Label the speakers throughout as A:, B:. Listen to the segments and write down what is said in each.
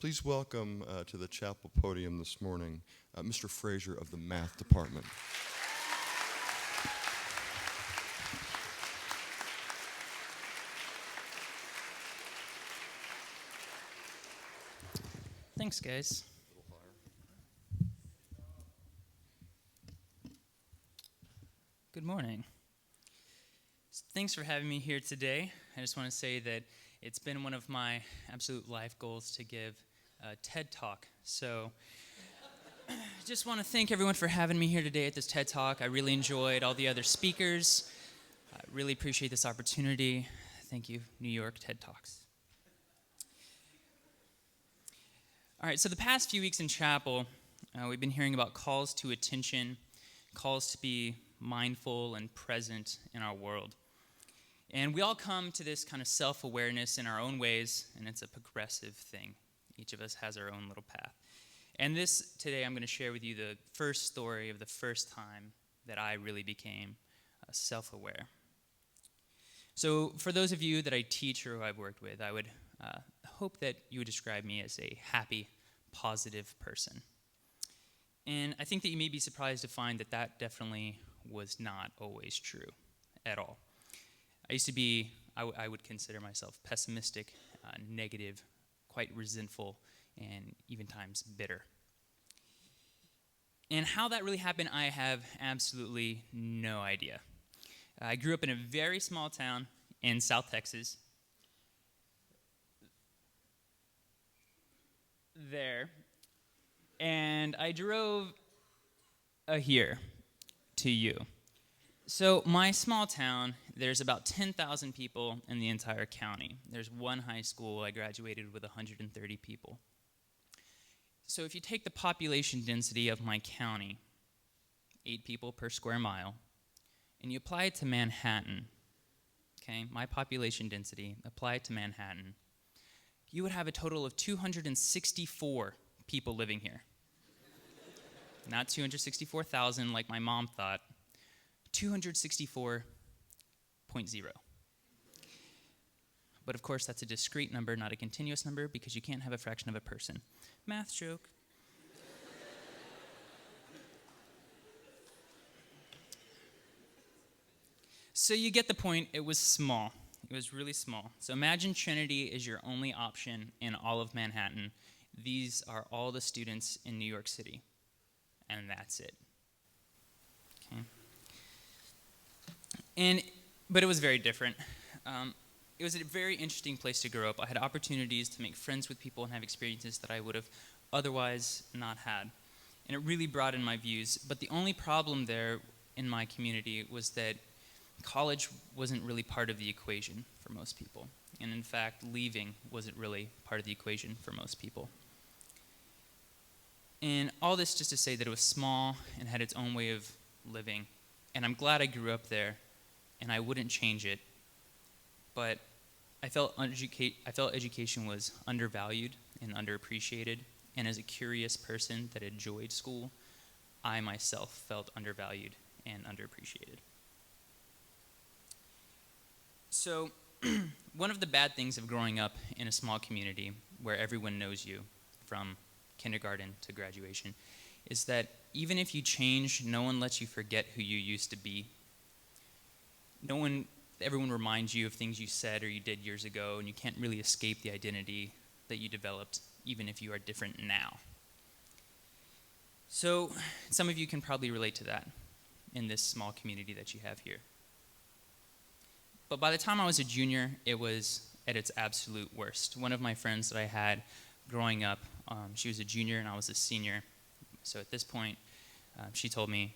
A: Please welcome to the chapel podium this morning Mr. Frazier of the Math Department.
B: Thanks, guys. Good morning. Thanks for having me here today. I just want to say that it's been one of my absolute life goals to give a TED Talk. So I just want to thank everyone for having me here today at this TED Talk. I really enjoyed all the other speakers. I really appreciate this opportunity. Thank you, New York TED Talks. All right, so the past few weeks in chapel, we've been hearing about calls to attention, calls to be mindful and present in our world. And we all come to this kind of self-awareness in our own ways, and it's a progressive thing. Each of us has our own little path. And today I'm going to share with you the first story of the first time that I really became self-aware. So for those of you that I teach or who I've worked with, I would hope that you would describe me as a happy, positive person. And I think that you may be surprised to find that that definitely was not always true at all. I used to be, I would consider myself pessimistic, negative, quite resentful, and even times bitter. And how that really happened, I have absolutely no idea. I grew up in a very small town in South Texas. There. And I drove here to you. So my small town, there's about 10,000 people in the entire county. There's one high school. I graduated with 130 people. So if you take the population density of my county, 8 people per square mile, and you apply it to Manhattan, okay, my population density, apply it to Manhattan, you would have a total of 264 people living here. Not 264,000 like my mom thought, 264.0. But of course, that's a discrete number, not a continuous number, because you can't have a fraction of a person. Math joke. So you get the point, it was small. It was really small. So imagine Trinity is your only option in all of Manhattan. These are all the students in New York City. And that's it. Okay. But it was very different. It was a very interesting place to grow up. I had opportunities to make friends with people and have experiences that I would have otherwise not had. And it really broadened my views. But the only problem there in my community was that college wasn't really part of the equation for most people. And in fact, leaving wasn't really part of the equation for most people. And all this just to say that it was small and had its own way of living. And I'm glad I grew up there, and I wouldn't change it. But I felt education was undervalued and underappreciated. And as a curious person that enjoyed school, I myself felt undervalued and underappreciated. So one of the bad things of growing up in a small community where everyone knows you from kindergarten to graduation is that even if you change, no one lets you forget who you used to be. Everyone reminds you of things you said or you did years ago, and you can't really escape the identity that you developed, even if you are different now. So some of you can probably relate to that in this small community that you have here. But by the time I was a junior, it was at its absolute worst. One of my friends that I had growing up, she was a junior and I was a senior. So at this point, she told me,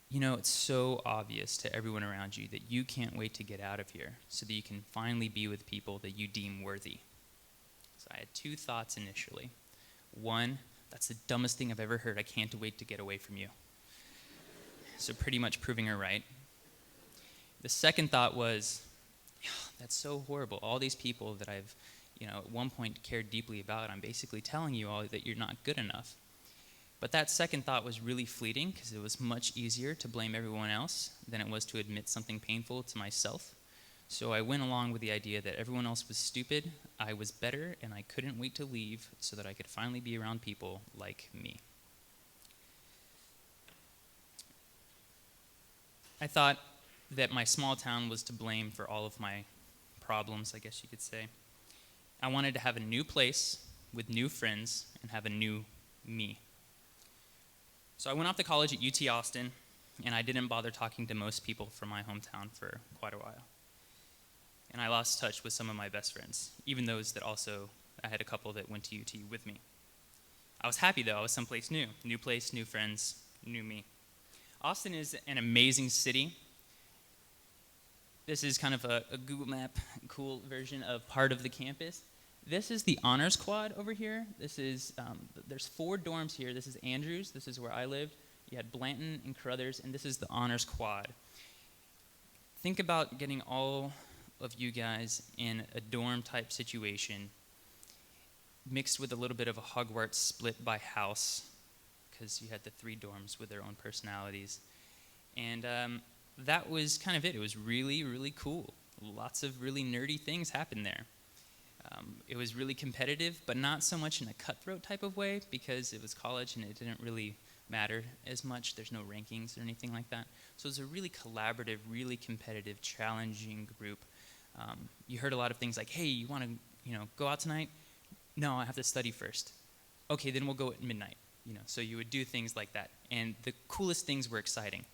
B: you know, it's so obvious to everyone around you that you can't wait to get out of here so that you can finally be with people that you deem worthy. So I had 2 thoughts initially. One, that's the dumbest thing I've ever heard. I can't wait to get away from you. So pretty much proving her right. The second thought was, that's so horrible. All these people that I've, at one point cared deeply about, I'm basically telling you all that you're not good enough. But that second thought was really fleeting because it was much easier to blame everyone else than it was to admit something painful to myself. So I went along with the idea that everyone else was stupid, I was better, and I couldn't wait to leave so that I could finally be around people like me. I thought that my small town was to blame for all of my problems, I guess you could say. I wanted to have a new place with new friends and have a new me. So I went off to college at UT Austin, and I didn't bother talking to most people from my hometown for quite a while. And I lost touch with some of my best friends, even those that also, I had a couple that went to UT with me. I was happy though, I was someplace new. New place, new friends, new me. Austin is an amazing city. This is kind of a Google Map cool version of part of the campus. This is the Honors Quad over here. This is, there's 4 dorms here. This is Andrews, this is where I lived. You had Blanton and Carruthers, and this is the Honors Quad. Think about getting all of you guys in a dorm type situation, mixed with a little bit of a Hogwarts split by house, because you had the 3 dorms with their own personalities. And that was kind of it. It was really, really cool. Lots of really nerdy things happened there. It was really competitive, but not so much in a cutthroat type of way, because it was college and it didn't really matter as much. There's no rankings or anything like that. So it was a really collaborative, really competitive, challenging group. You heard a lot of things like, hey, you want to go out tonight? No, I have to study first. Okay, then we'll go at midnight. So you would do things like that. And the coolest things were exciting.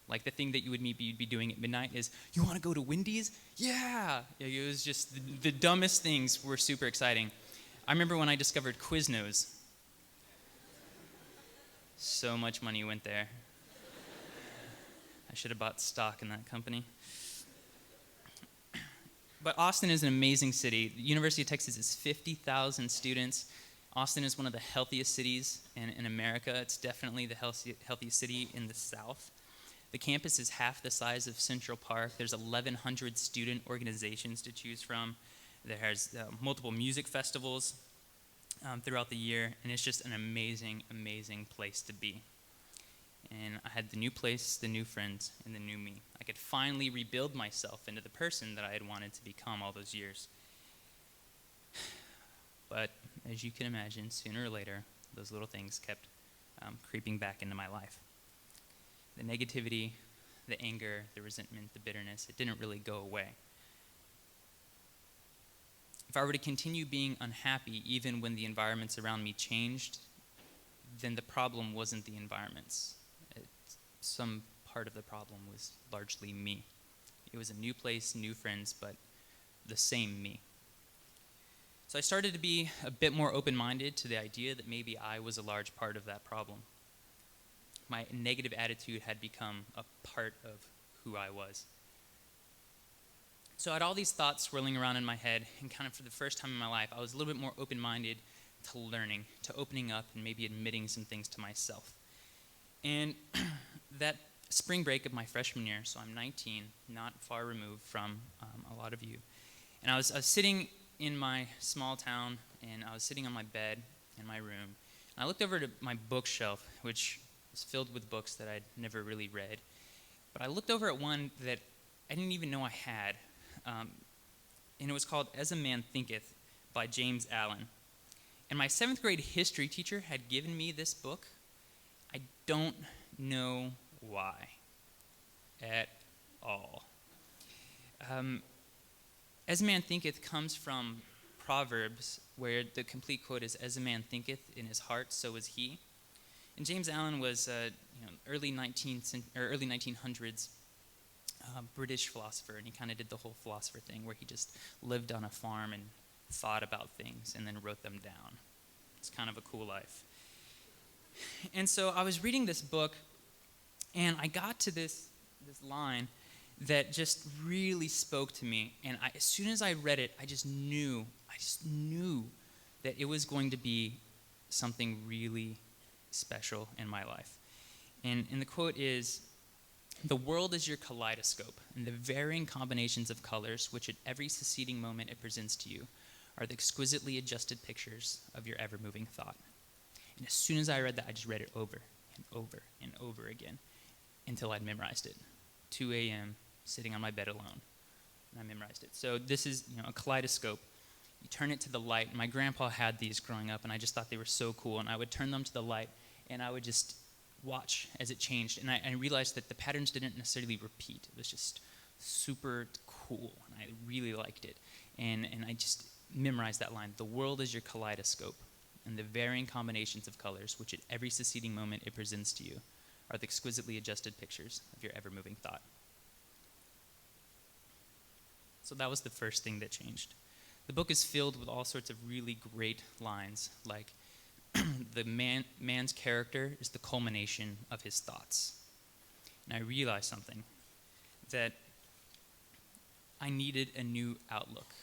B: Like the thing that you'd be doing at midnight is, you want to go to Wendy's? Yeah! It was just the dumbest things were super exciting. I remember when I discovered Quiznos. So much money went there. I should have bought stock in that company. But Austin is an amazing city. The University of Texas is 50,000 students. Austin is one of the healthiest cities in America. It's definitely the healthiest city in the South. The campus is half the size of Central Park. There's 1,100 student organizations to choose from. There's multiple music festivals throughout the year, and it's just an amazing, amazing place to be. And I had the new place, the new friends, and the new me. I could finally rebuild myself into the person that I had wanted to become all those years. But as you can imagine, sooner or later, those little things kept creeping back into my life. The negativity, the anger, the resentment, the bitterness, it didn't really go away. If I were to continue being unhappy even when the environments around me changed, then the problem wasn't the environments. Some part of the problem was largely me. It was a new place, new friends, but the same me. So I started to be a bit more open-minded to the idea that maybe I was a large part of that problem. My negative attitude had become a part of who I was. So I had all these thoughts swirling around in my head, and kind of for the first time in my life, I was a little bit more open-minded to learning, to opening up, and maybe admitting some things to myself. And that spring break of my freshman year, so I'm 19, not far removed from a lot of you, and I was sitting in my small town, and I was sitting on my bed in my room, and I looked over to my bookshelf, which was filled with books that I'd never really read. But I looked over at one that I didn't even know I had, and it was called As a Man Thinketh by James Allen. And my 7th grade history teacher had given me this book. I don't know why at all. As a Man Thinketh comes from Proverbs, where the complete quote is, as a man thinketh in his heart, so is he. And James Allen was early 1900s British philosopher, and he kind of did the whole philosopher thing where he just lived on a farm and thought about things and then wrote them down. It's kind of a cool life. And so I was reading this book, and I got to this line that just really spoke to me. And as soon as I read it, I just knew that it was going to be something really special in my life. And the quote is, "The world is your kaleidoscope, and the varying combinations of colors which at every succeeding moment it presents to you are the exquisitely adjusted pictures of your ever-moving thought." And as soon as I read that, I just read it over and over and over again until I'd memorized it. 2 a.m., sitting on my bed alone, and I memorized it. So this is, a kaleidoscope. You turn it to the light. My grandpa had these growing up, and I just thought they were so cool. And I would turn them to the light, and I would just watch as it changed. And I realized that the patterns didn't necessarily repeat. It was just super cool, and I really liked it. And I just memorized that line. The world is your kaleidoscope, and the varying combinations of colors, which at every succeeding moment it presents to you, are the exquisitely adjusted pictures of your ever-moving thought. So that was the first thing that changed. The book is filled with all sorts of really great lines, like the man's character is the culmination of his thoughts. And I realized something, that I needed a new outlook.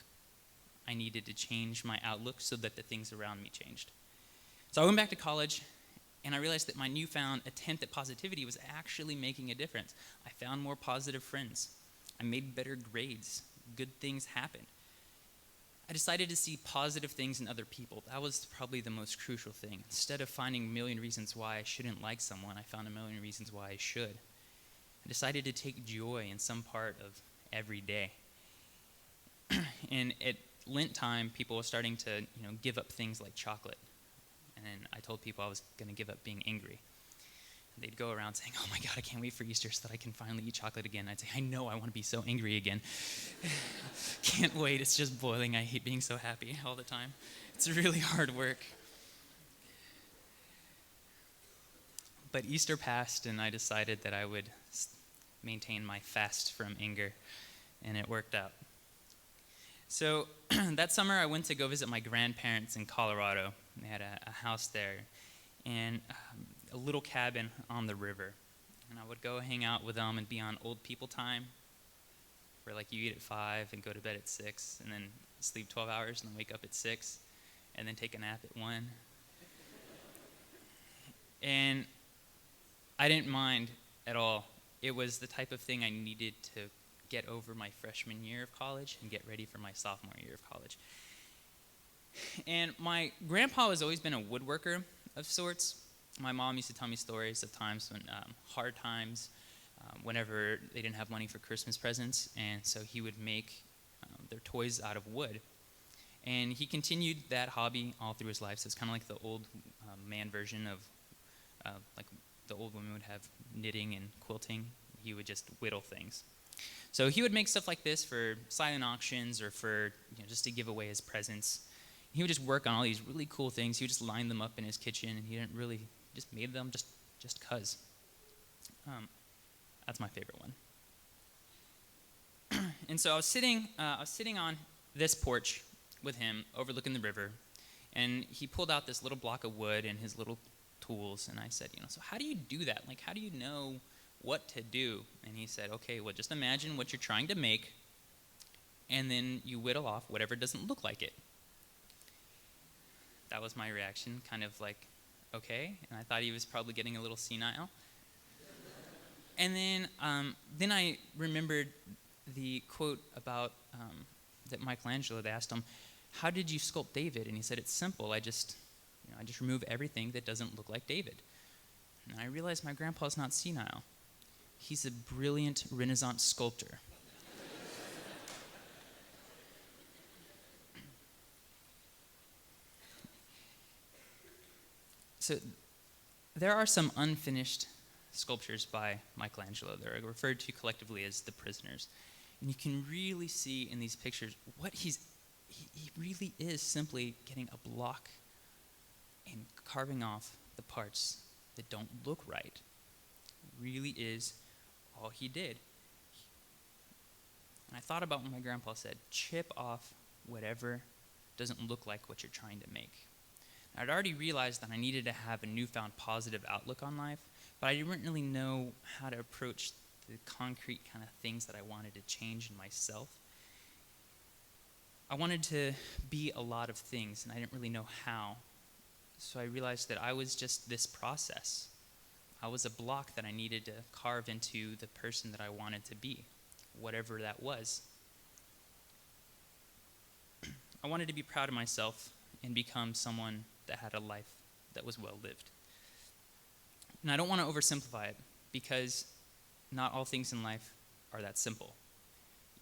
B: I needed to change my outlook so that the things around me changed. So I went back to college, and I realized that my newfound attempt at positivity was actually making a difference. I found more positive friends. I made better grades. Good things happened. I decided to see positive things in other people. That was probably the most crucial thing. Instead of finding a million reasons why I shouldn't like someone, I found a million reasons why I should. I decided to take joy in some part of every day. And at Lent time, people were starting to, give up things like chocolate. And I told people I was going to give up being angry. And they'd go around saying, "Oh my God, I can't wait for Easter so that I can finally eat chocolate again." I'd say, "I know, I want to be so angry again. Can't wait, it's just boiling. I hate being so happy all the time. It's really hard work." But Easter passed, and I decided that I would maintain my fast from anger, and it worked out. So that summer, I went to go visit my grandparents in Colorado. They had a house there, and a little cabin on the river. And I would go hang out with them and be on old people time, where you eat at 5 and go to bed at 6, and then sleep 12 hours and then wake up at 6, and then take a nap at 1. And I didn't mind at all. It was the type of thing I needed to get over my freshman year of college and get ready for my sophomore year of college. And my grandpa has always been a woodworker of sorts. My mom used to tell me stories of times when hard times, whenever they didn't have money for Christmas presents, and so he would make their toys out of wood. And he continued that hobby all through his life. So it's kind of like the old man version of like the old women would have knitting and quilting. He would just whittle things. So he would make stuff like this for silent auctions or for just to give away as presents. He would just work on all these really cool things. He would just line them up in his kitchen, and he didn't really just made them just 'cause. That's my favorite one. And so I was sitting on this porch with him, overlooking the river, and he pulled out this little block of wood and his little tools, and I said, "So how do you do that? How do you know what to do?" And he said, "Okay, well, just imagine what you're trying to make, and then you whittle off whatever doesn't look like it." That was my reaction, kind of like, okay, and I thought he was probably getting a little senile. And then I remembered the quote about that Michelangelo. They asked him, "How did you sculpt David?" And he said, "It's simple. I just remove everything that doesn't look like David." And I realized my grandpa's not senile. He's a brilliant Renaissance sculptor. So there are some unfinished sculptures by Michelangelo. They're referred to collectively as the prisoners. And you can really see in these pictures what he really is simply getting a block and carving off the parts that don't look right. It really is all he did. And I thought about what my grandpa said: chip off whatever doesn't look like what you're trying to make. I'd already realized that I needed to have a newfound positive outlook on life, but I didn't really know how to approach the concrete kind of things that I wanted to change in myself. I wanted to be a lot of things, and I didn't really know how. So I realized that I was just this process. I was a block that I needed to carve into the person that I wanted to be, whatever that was. I wanted to be proud of myself and become someone that had a life that was well lived. And I don't want to oversimplify it, because not all things in life are that simple.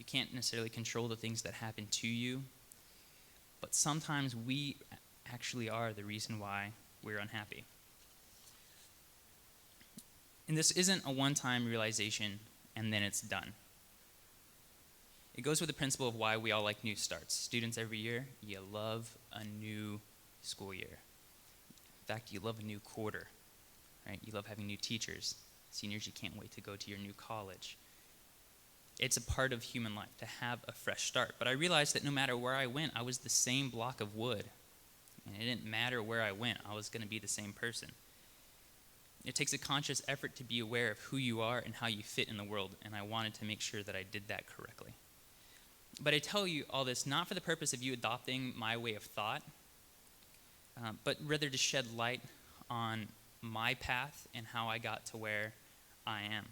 B: You can't necessarily control the things that happen to you, but sometimes we actually are the reason why we're unhappy. And this isn't a one-time realization and then it's done. It goes with the principle of why we all like new starts. Students every year, you love a new school year. In fact, you love a new quarter, right? You love having new teachers. Seniors, you can't wait to go to your new college. It's a part of human life to have a fresh start. But I realized that no matter where I went, I was the same block of wood. And it didn't matter where I went, I was going to be the same person. It takes a conscious effort to be aware of who you are and how you fit in the world, and I wanted to make sure that I did that correctly. But I tell you all this not for the purpose of you adopting my way of thought, but rather to shed light on my path and how I got to where I am.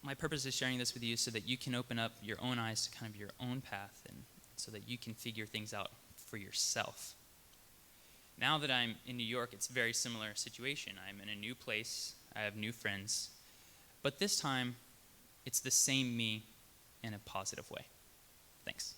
B: My purpose is sharing this with you so that you can open up your own eyes to kind of your own path and so that you can figure things out for yourself. Now that I'm in New York, it's a very similar situation. I'm in a new place, I have new friends, but this time it's the same me in a positive way. Thanks.